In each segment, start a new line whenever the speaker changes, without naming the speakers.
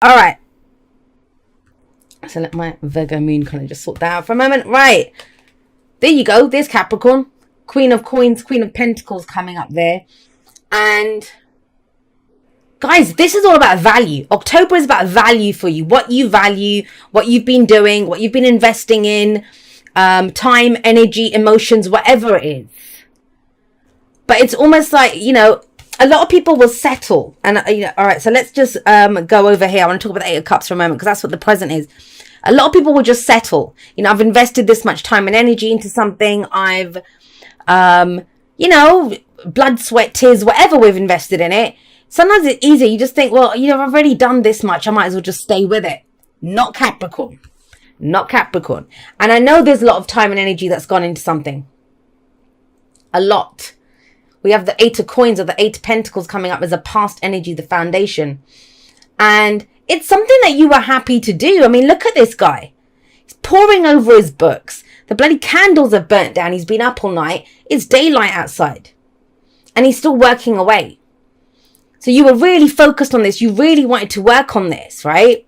All right. So let my Virgo moon kind of just sort that out for a moment. Right. There you go. There's Capricorn. Queen of Coins, Queen of Pentacles coming up there. And guys, this is all about value. October is about value for you. What you value, what you've been doing, what you've been investing in, time, energy, emotions, whatever it is. But it's almost like, a lot of people will settle. And, all right, so let's just go over here. I want to talk about the Eight of Cups for a moment because that's what the present is. A lot of people will just settle. I've invested this much time and energy into something. I've, blood, sweat, tears, whatever we've invested in it. Sometimes it's easy. You just think, well, I've already done this much. I might as well just stay with it. Not Capricorn. Not Capricorn. And I know there's a lot of time and energy that's gone into something. A lot. We have the Eight of Coins or the Eight of Pentacles coming up as a past energy, the foundation. And it's something that you were happy to do. I mean, look at this guy. He's poring over his books. The bloody candles have burnt down. He's been up all night. It's daylight outside. And he's still working away. So you were really focused on this. You really wanted to work on this, right?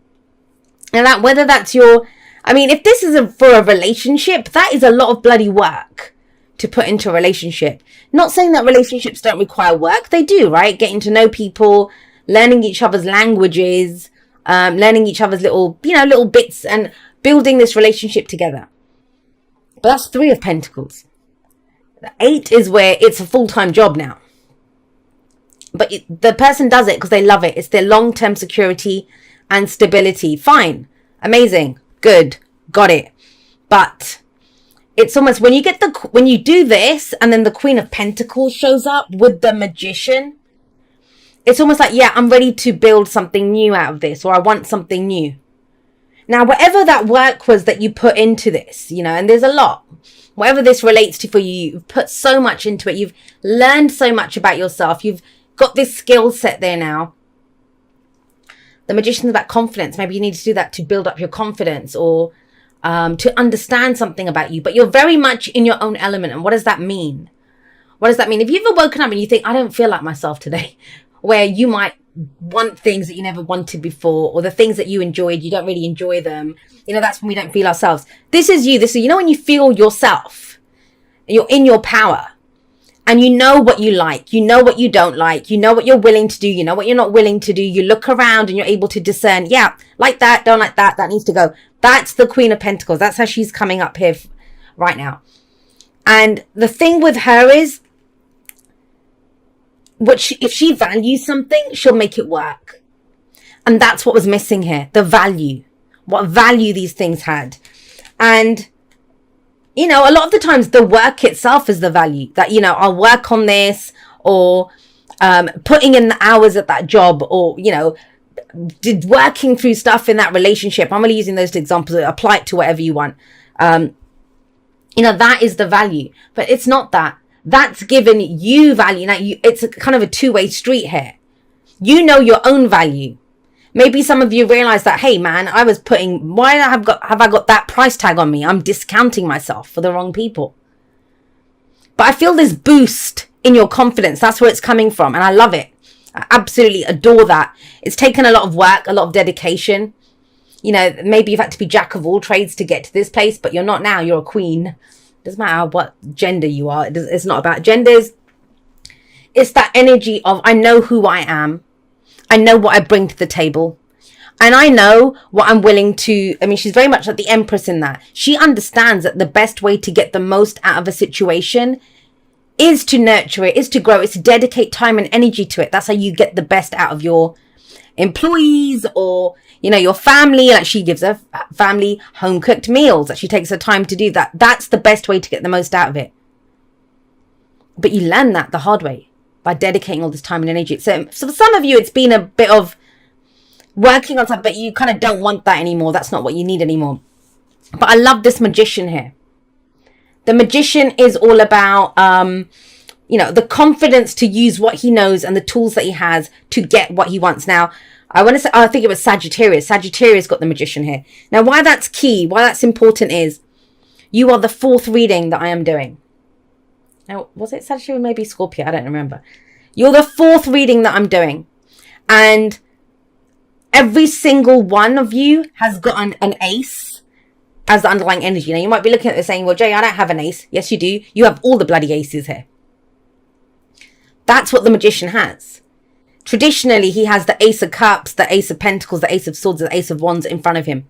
And that, whether that's if this is for a relationship, that is a lot of bloody work to put into a relationship. Not saying that relationships don't require work. They do, right? Getting to know people, learning each other's languages, learning each other's little bits and building this relationship together. But that's Three of Pentacles. The Eight is where it's a full-time job now. But the person does it because they love it. It's their long-term security and stability. Fine. Amazing. Good. Got it. But it's almost when you do this and then the Queen of Pentacles shows up with the Magician, it's almost like, yeah, I'm ready to build something new out of this, or I want something new. Now, whatever that work was that you put into this, and there's a lot, whatever this relates to for you, you've put so much into it. You've learned so much about yourself. You've got this skill set there now. The Magician's about confidence. Maybe you need to do that to build up your confidence or to understand something about you. But you're very much in your own element. And what does that mean? What does that mean? If you've ever woken up and you think, I don't feel like myself today, where you might want things that you never wanted before, or the things that you enjoyed, you don't really enjoy them. That's when we don't feel ourselves. This is you. This is, when you feel yourself, you're in your power. And you know what you like, you know what you don't like, you know what you're willing to do, you know what you're not willing to do. You look around and you're able to discern, yeah, like that, don't like that, that needs to go. That's the Queen of Pentacles. That's how she's coming up here right now. And the thing with her is, if she values something, she'll make it work. And that's what was missing here, the value, what value these things had. And a lot of the times the work itself is the value that, I'll work on this, or putting in the hours at that job, or, working through stuff in that relationship. I'm really using those examples. Apply it to whatever you want. That is the value, but it's not that. That's given you value. Now, it's a kind of a two-way street here. You know your own value. Maybe some of you realize that, hey man, why have I got that price tag on me? I'm discounting myself for the wrong people. But I feel this boost in your confidence. That's where it's coming from. And I love it. I absolutely adore that. It's taken a lot of work, a lot of dedication. Maybe you've had to be jack of all trades to get to this place, but you're not now. You're a queen. Doesn't matter what gender you are. It's not about genders. It's that energy of, I know who I am. I know what I bring to the table. And I know what I'm willing to. She's very much like the Empress in that. She understands that the best way to get the most out of a situation is to nurture it, is to grow, is to dedicate time and energy to it. That's how you get the best out of your employees or, your family. Like she gives her family home cooked meals, that she takes her time to do that. That's the best way to get the most out of it. But you learn that the hard way, by dedicating all this time and energy. So for some of you, it's been a bit of working on something, but you kind of don't want that anymore. That's not what you need anymore. But I love this Magician here. The Magician is all about, the confidence to use what he knows and the tools that he has to get what he wants. Now, I think it was Sagittarius. Sagittarius got the Magician here. Now, why that's key, why that's important is, you are the fourth reading that I am doing. Now, was it Sagittarius? Maybe Scorpio. I don't remember. You're the fourth reading that I'm doing. And Every single one of you has got an ace as the underlying energy. Now, you might be looking at this saying, well, Jay, I don't have an ace. Yes, you do. You have all the bloody aces here. That's what the magician has. Traditionally, he has the ace of cups, the ace of pentacles, the ace of swords, the ace of wands in front of him.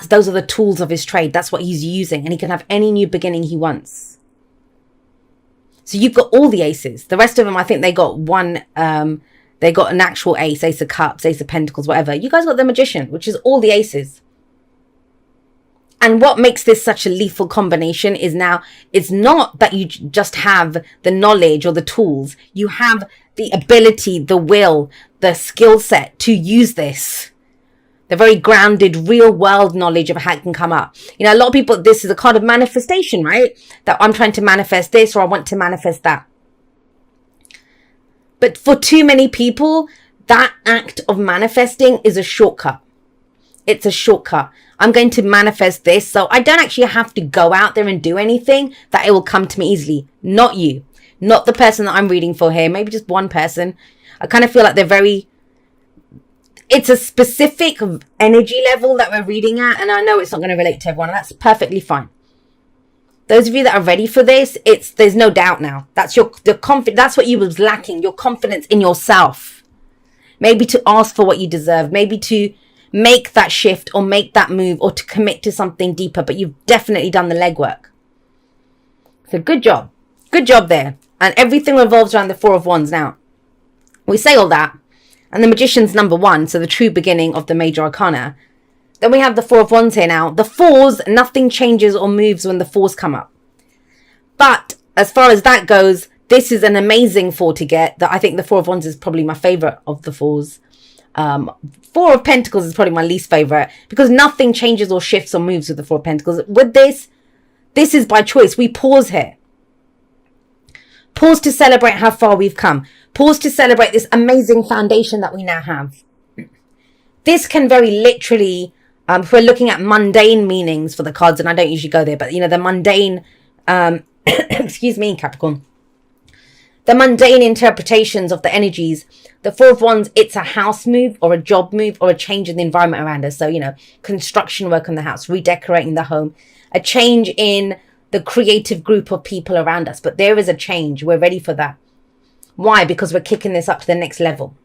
Those are the tools of his trade. That's what he's using. And he can have any new beginning he wants. So you've got all the aces. The rest of them, I think they got one, they got an actual ace, ace of cups, ace of pentacles, whatever. You guys got the magician, which is all the aces. And what makes this such a lethal combination is now, it's not that you just have the knowledge or the tools. You have the ability, the will, the skill set to use this. The very grounded, real world knowledge of how it can come up. You know, a lot of people, this is a card of manifestation, right? That I'm trying to manifest this or I want to manifest that. But for too many people, that act of manifesting is a shortcut. It's a shortcut. I'm going to manifest this, so I don't actually have to go out there and do anything, that it will come to me easily. Not you. Not the person that I'm reading for here. Maybe just one person. I kind of feel like they're very... It's a specific energy level that we're reading at, and I know it's not going to relate to everyone, and that's perfectly fine. Those of you that are ready for this, there's no doubt now. That's that's what you was lacking, your confidence in yourself. Maybe to ask for what you deserve, maybe to make that shift or make that move or to commit to something deeper, but you've definitely done the legwork. So good job. Good job there. And everything revolves around the Four of Wands now. We say all that. And the Magician's number one, so the true beginning of the major arcana. Then we have the Four of Wands here now. The fours, nothing changes or moves when the fours come up. But as far as that goes, this is an amazing four to get. That I think the Four of Wands is probably my favorite of the fours. Four of Pentacles is probably my least favorite because nothing changes or shifts or moves with the Four of Pentacles. With this is by choice. We pause here. Pause to celebrate how far we've come. Pause to celebrate this amazing foundation that we now have. This can very literally, if we're looking at mundane meanings for the cards, and I don't usually go there, but you know, the mundane, excuse me, Capricorn, the mundane interpretations of the energies, the Four of Wands, it's a house move or a job move or a change in the environment around us. So, you know, construction work on the house, redecorating the home, a change in the creative group of people around us. But there is a change. We're ready for that. Why? Because we're kicking this up to the next level.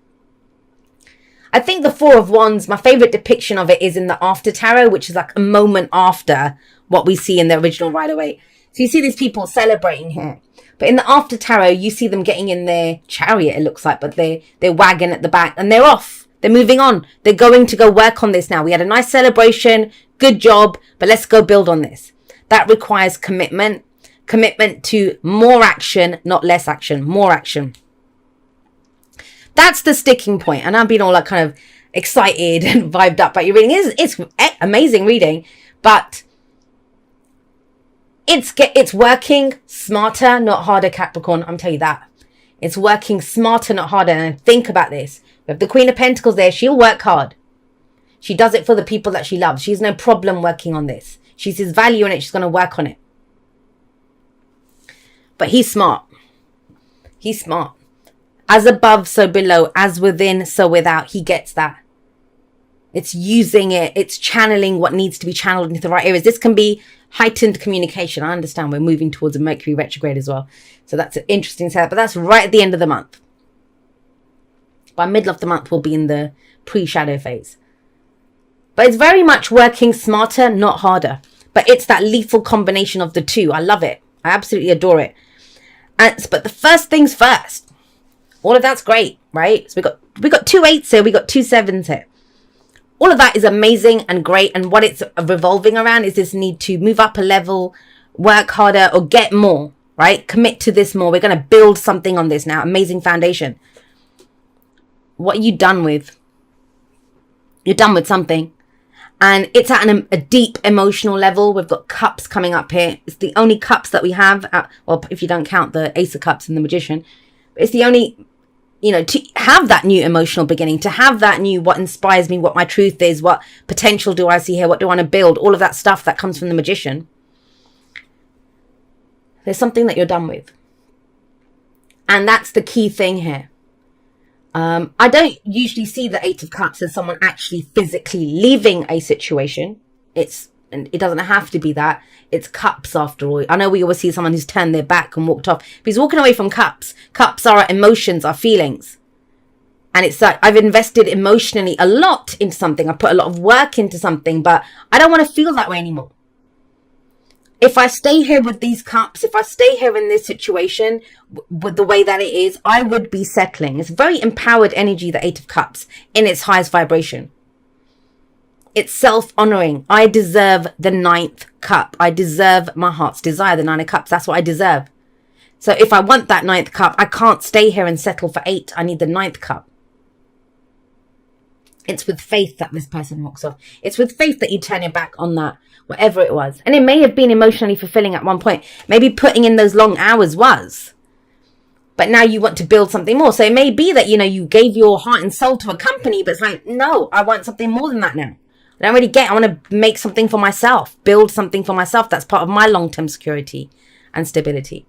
I think the Four of Wands, my favorite depiction of it is in the After Tarot, which is like a moment after what we see in the original Rider-Waite. So you see these people celebrating here. But in the After Tarot, you see them getting in their chariot, it looks like, but they're wagon at the back and they're off. They're moving on. They're going to go work on this now. We had a nice celebration. Good job. But let's go build on this. That requires commitment. Commitment to more action, not less action. More action. That's the sticking point. And I'm being all like kind of excited and vibed up by your reading. It's amazing reading. But it's working smarter, not harder, Capricorn. I'm telling you that. It's working smarter, not harder. And think about this. We have the Queen of Pentacles there. She'll work hard. She does it for the people that she loves. She has no problem working on this. She sees value in it. She's going to work on it. But he's smart. He's smart. As above, so below. As within, so without. He gets that. It's using it. It's channeling what needs to be channeled into the right areas. This can be heightened communication. I understand we're moving towards a Mercury retrograde as well. So that's an interesting setup. But that's right at the end of the month. By middle of the month, we'll be in the pre-shadow phase. But it's very much working smarter, not harder. But it's that lethal combination of the two. I love it. I absolutely adore it. But the first things first. All of that's great, right? So we got 2 8s here. We got 2 7s here. All of that is amazing and great. And what it's revolving around is this need to move up a level, work harder, or get more, right? Commit to this more. We're going to build something on this now. Amazing foundation. What are you done with? You're done with something. And it's at a deep emotional level. We've got cups coming up here. It's the only cups that we have. Well, if you don't count the Ace of Cups and the Magician. It's the only, you know, to have that new emotional beginning. To have that new what inspires me, what my truth is, what potential do I see here, what do I want to build. All of that stuff that comes from the Magician. There's something that you're done with. And that's the key thing here. I don't usually see the Eight of Cups as someone actually physically leaving a situation. It doesn't have to be that. It's cups after all. I know we always see someone who's turned their back and walked off. But he's walking away from cups. Cups are our emotions, our feelings. And it's like, I've invested emotionally a lot into something. I put a lot of work into something, but I don't want to feel that way anymore. If I stay here with these cups, if I stay here in this situation with the way that it is, I would be settling. It's very empowered energy, the Eight of Cups, in its highest vibration. It's self-honoring. I deserve the ninth cup. I deserve my heart's desire, the Nine of Cups. That's what I deserve. So if I want that ninth cup, I can't stay here and settle for 8. I need the ninth cup. It's with faith that this person walks off. It's with faith that you turn your back on that, whatever it was. And it may have been emotionally fulfilling at one point. Maybe putting in those long hours was. But now you want to build something more. So it may be that, you gave your heart and soul to a company, but it's like, no, I want something more than that now. I don't really get it. I want to make something for myself, build something for myself. That's part of my long-term security and stability.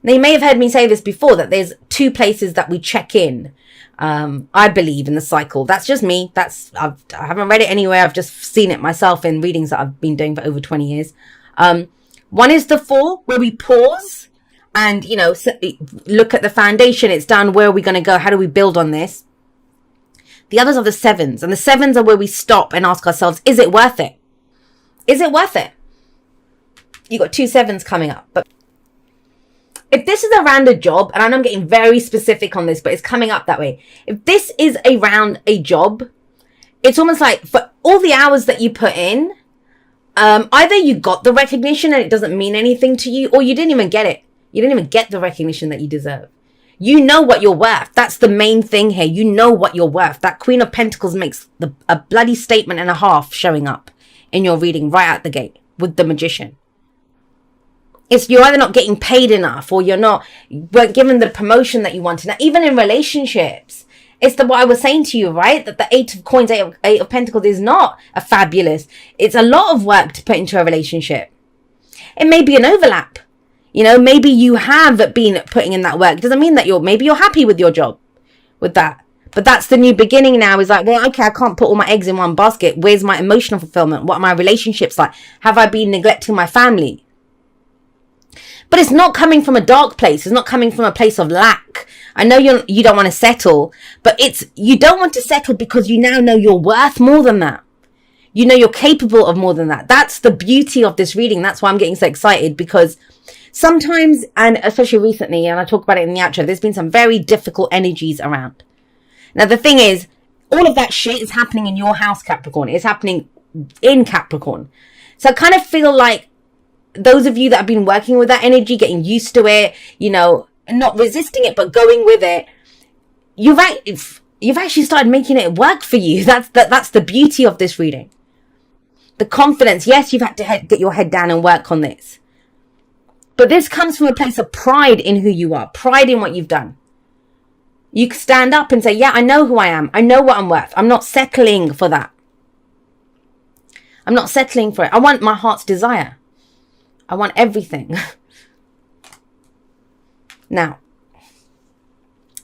Now, you may have heard me say this before, that there's 2 places that we check in. I believe in the cycle. That's just me. I haven't read it anywhere. I've just seen it myself in readings that I've been doing for over 20 years. One is the 4, where we pause and, look at the foundation. It's done. Where are we going to go? How do we build on this? The others are the 7s. And the 7s are where we stop and ask ourselves, is it worth it? Is it worth it? You got 2 7s coming up. But if this is around a job, and I know I'm getting very specific on this, but it's coming up that way. If this is around a job, it's almost like for all the hours that you put in, either you got the recognition and it doesn't mean anything to you, or you didn't even get it. You didn't even get the recognition that you deserve. You know what you're worth. That's the main thing here. You know what you're worth. That Queen of Pentacles makes a bloody statement and a half showing up in your reading right out the gate with the Magician. It's you're either not getting paid enough, or you weren't given the promotion that you wanted. Now, even in relationships, it's what I was saying to you, right? That the 8 of Coins, 8 of Pentacles is not a fabulous. It's a lot of work to put into a relationship. It may be an overlap. Maybe you have been putting in that work. It doesn't mean that maybe you're happy with your job with that. But that's the new beginning now, is like, well, okay, I can't put all my eggs in one basket. Where's my emotional fulfillment? What are my relationships like? Have I been neglecting my family? But it's not coming from a dark place. It's not coming from a place of lack. I know you don't want to settle, but you don't want to settle because you now know you're worth more than that. You know you're capable of more than that. That's the beauty of this reading. That's why I'm getting so excited, because sometimes, and especially recently, and I talk about it in the outro, there's been some very difficult energies around. Now, the thing is, all of that shit is happening in your house, Capricorn. It's happening in Capricorn. So I kind of feel like those of you that have been working with that energy, getting used to it, not resisting it, but going with it, you've actually started making it work for you. That's the beauty of this reading. The confidence. Yes, you've had to get your head down and work on this. But this comes from a place of pride in who you are, pride in what you've done. You can stand up and say, yeah, I know who I am. I know what I'm worth. I'm not settling for that. I'm not settling for it. I want my heart's desire. I want everything. Now,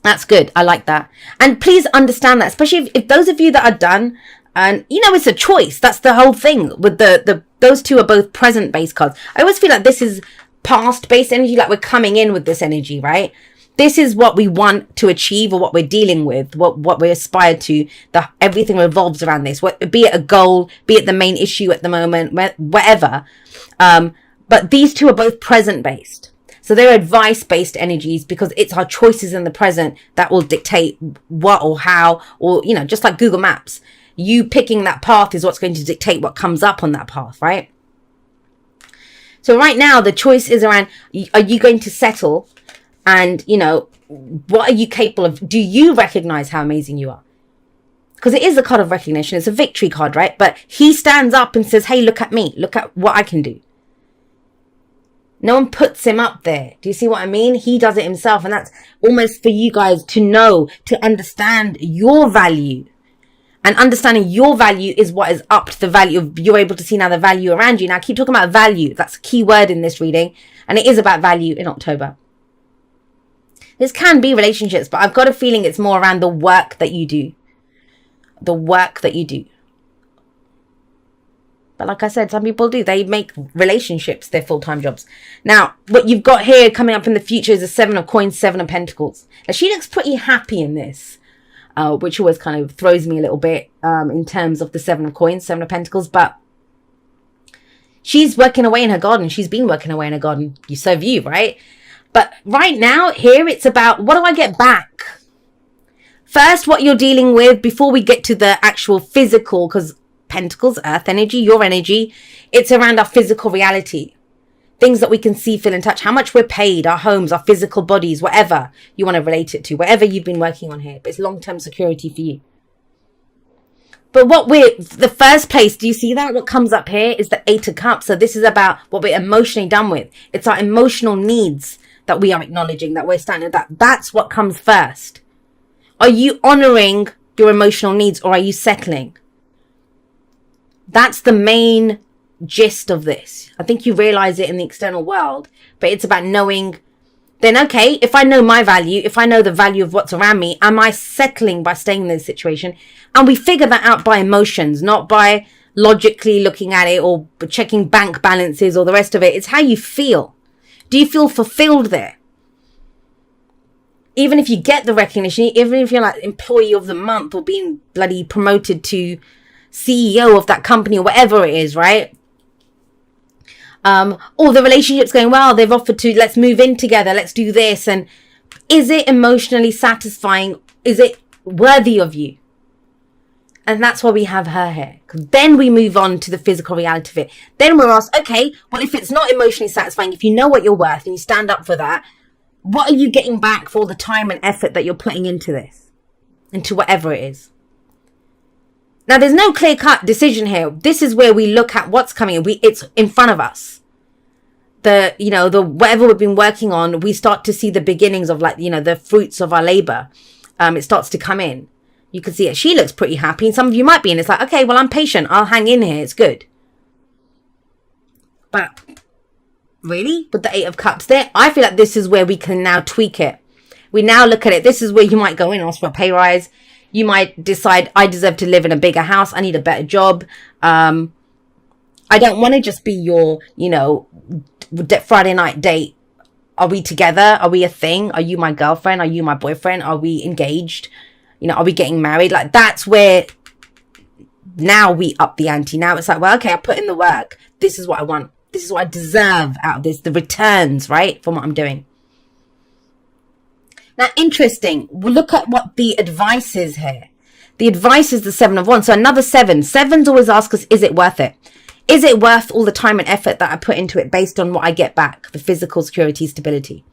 that's good. I like that. And please understand that, especially if those of you that are done, and it's a choice. That's the whole thing with those 2 are both present based cards. I always feel like this is past based energy, like we're coming in with this energy, right? This is what we want to achieve, or what we're dealing with, what we aspire to. Everything revolves around this, be it a goal, be it the main issue at the moment, whatever. But these 2 are both present based. So they're advice based energies, because it's our choices in the present that will dictate what or how, or, just like Google Maps, you picking that path is what's going to dictate what comes up on that path, right? So right now, the choice is around, are you going to settle? And, what are you capable of? Do you recognize how amazing you are? Because it is a card of recognition. It's a victory card, right? But he stands up and says, hey, look at me. Look at what I can do. No one puts him up there. Do you see what I mean? He does it himself. And that's almost for you guys to know, to understand your value. And understanding your value is what is upped the value of, you're able to see now the value around you. Now I keep talking about value. That's a key word in this reading. And it is about value in October. This can be relationships, but I've got a feeling it's more around the work that you do. The work that you do. But like I said, some people do. They make relationships their full-time jobs. Now, what you've got here coming up in the future is a 7 of coins, 7 of pentacles. Now, she looks pretty happy in this, which always kind of throws me a little bit in terms of the 7 of coins, 7 of pentacles. But she's working away in her garden. She's been working away in her garden. So have you, right? But right now, here, it's about, what do I get back? First, what you're dealing with before we get to the actual physical, because Pentacles, earth energy, your energy, it's around our physical reality. Things that we can see, feel and touch. How much we're paid, our homes, our physical bodies, whatever you want to relate it to, whatever you've been working on here. But it's long-term security for you. But the first place, do you see that? What comes up here is the 8 of Cups. So this is about what we're emotionally done with. It's our emotional needs that we are acknowledging, that we're standing with. That's what comes first. Are you honoring your emotional needs, or are you settling? That's the main gist of this. I think you realize it in the external world, but it's about knowing, then, okay, if I know my value, if I know the value of what's around me, am I settling by staying in this situation? And we figure that out by emotions, not by logically looking at it or checking bank balances or the rest of it. It's how you feel. Do you feel fulfilled there? Even if you get the recognition, even if you're like employee of the month or being bloody promoted to CEO of that company or whatever it is, right? Or the relationship's going well, they've offered to, let's move in together, let's do this. And is it emotionally satisfying? Is it worthy of you? And that's why we have her here. Because then we move on to the physical reality of it. Then we're asked, okay, well, if it's not emotionally satisfying, if you know what you're worth and you stand up for that, what are you getting back for all the time and effort that you're putting into this? Into whatever it is. Now, there's no clear-cut decision here. This is where we look at what's coming. It's in front of us. The whatever we've been working on, we start to see the beginnings of, like, the fruits of our labor. It starts to come in. You can see it. She looks pretty happy. And some of you might be. And it's like, okay, well, I'm patient. I'll hang in here. It's good. But really, with the 8 of Cups there, I feel like this is where we can now tweak it. We now look at it. This is where you might go in, ask for a pay rise. You might decide, I deserve to live in a bigger house. I need a better job. I don't want to just be your, Friday night date. Are we together? Are we a thing? Are you my girlfriend? Are you my boyfriend? Are we engaged? Are we getting married? Like, that's where now we up the ante. Now it's like, well, okay, I put in the work. This is what I want. This is what I deserve out of this. The returns, right, from what I'm doing. Now, interesting. We'll look at what the advice is here. The advice is the 7 of Wands. So another 7. 7s always ask us, is it worth it? Is it worth all the time and effort that I put into it based on what I get back? The physical security, stability.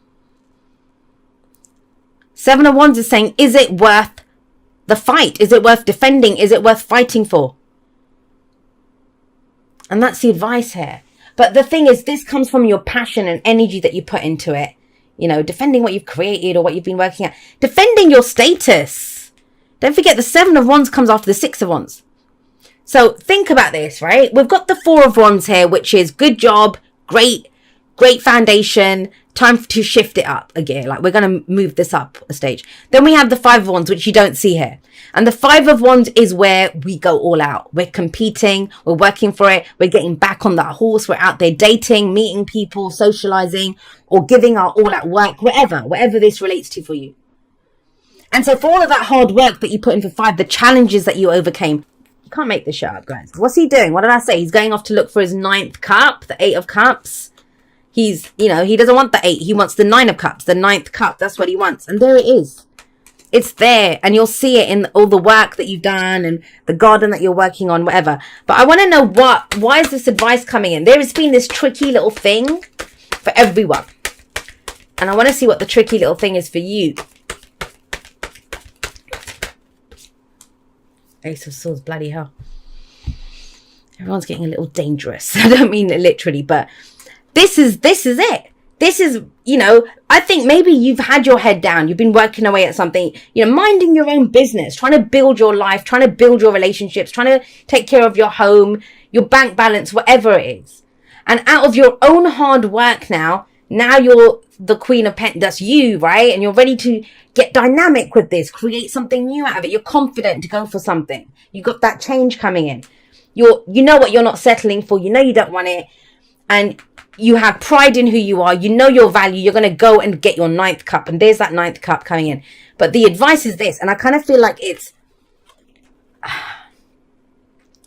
7 of Wands is saying, is it worth the fight? Is it worth defending? Is it worth fighting for? And that's the advice here. But the thing is, this comes from your passion and energy that you put into it. Defending what you've created or what you've been working at. Defending your status. Don't forget, the 7 of Wands comes after the 6 of Wands. So think about this, right? We've got the 4 of Wands here, which is good job, great foundation, time to shift it up a gear. Like, we're going to move this up a stage. Then we have the 5 of Wands, which you don't see here. And the 5 of Wands is where we go all out. We're competing. We're working for it. We're getting back on that horse. We're out there dating, meeting people, socializing, or giving our all at work, whatever this relates to for you. And so for all of that hard work that you put in for 5, the challenges that you overcame, you can't make this shit up, guys. What's he doing? What did I say? He's going off to look for his 9th cup, the 8 of Cups. He doesn't want the 8. He wants the 9 of Cups, the 9th cup. That's what he wants. And there it is. It's there. And you'll see it in all the work that you've done and the garden that you're working on, whatever. But I want to know why is this advice coming in? There has been this tricky little thing for everyone. And I want to see what the tricky little thing is for you. Ace of Swords, bloody hell. Everyone's getting a little dangerous. I don't mean it literally, but this is it. This is, I think maybe you've had your head down. You've been working away at something, minding your own business, trying to build your life, trying to build your relationships, trying to take care of your home, your bank balance, whatever it is. And out of your own hard work now, Now you're the Queen of Pentacles. That's you, right? And you're ready to get dynamic with this, create something new out of it. You're confident to go for something. You got that change coming in. You know what you're not settling for. You know you don't want it. And you have pride in who you are. You know your value. You're going to go and get your 9th cup. And there's that 9th cup coming in. But the advice is this. And I kind of feel like it's...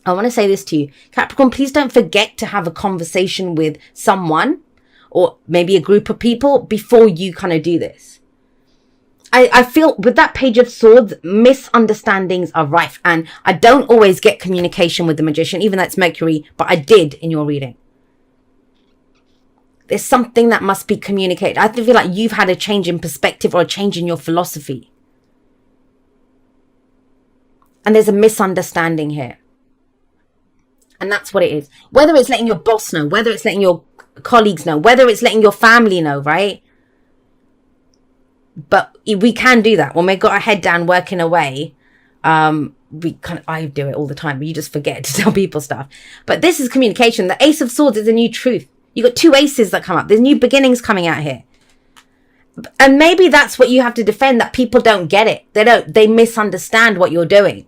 I want to say this to you. Capricorn, please don't forget to have a conversation with someone or maybe a group of people before you kind of do this. I feel with that Page of Swords, misunderstandings are rife. And I don't always get communication with the Magician, even though it's Mercury, but I did in your reading. There's something that must be communicated. I feel like you've had a change in perspective or a change in your philosophy. And there's a misunderstanding here. And that's what it is. Whether it's letting your boss know, whether it's letting your colleagues know, whether it's letting your family know, right? But we can do that when we've got our head down working away. I do it all the time, but you just forget to tell people stuff. But this is communication. The Ace of Swords is a new truth. You got 2 aces that come up. There's new beginnings coming out here. And maybe that's what you have to defend, that people don't get it. They misunderstand what you're doing.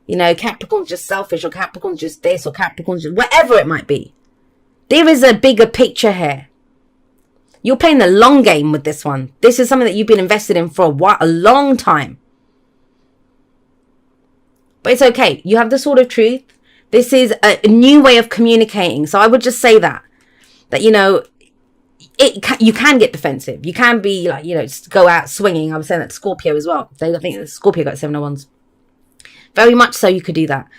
You know, Capricorn's just selfish, or Capricorn's just this, or Capricorn's just whatever it might be. There is a bigger picture here. You're playing the long game with this one. This is something that you've been invested in for a long time. But it's okay. You have the Sword of Truth. This is a new way of communicating. So I would just say that you know, you can get defensive. You can be like, you know, just go out swinging. I was saying that to Scorpio as well. I think Scorpio got 7 of Wands. Very much so you could do that.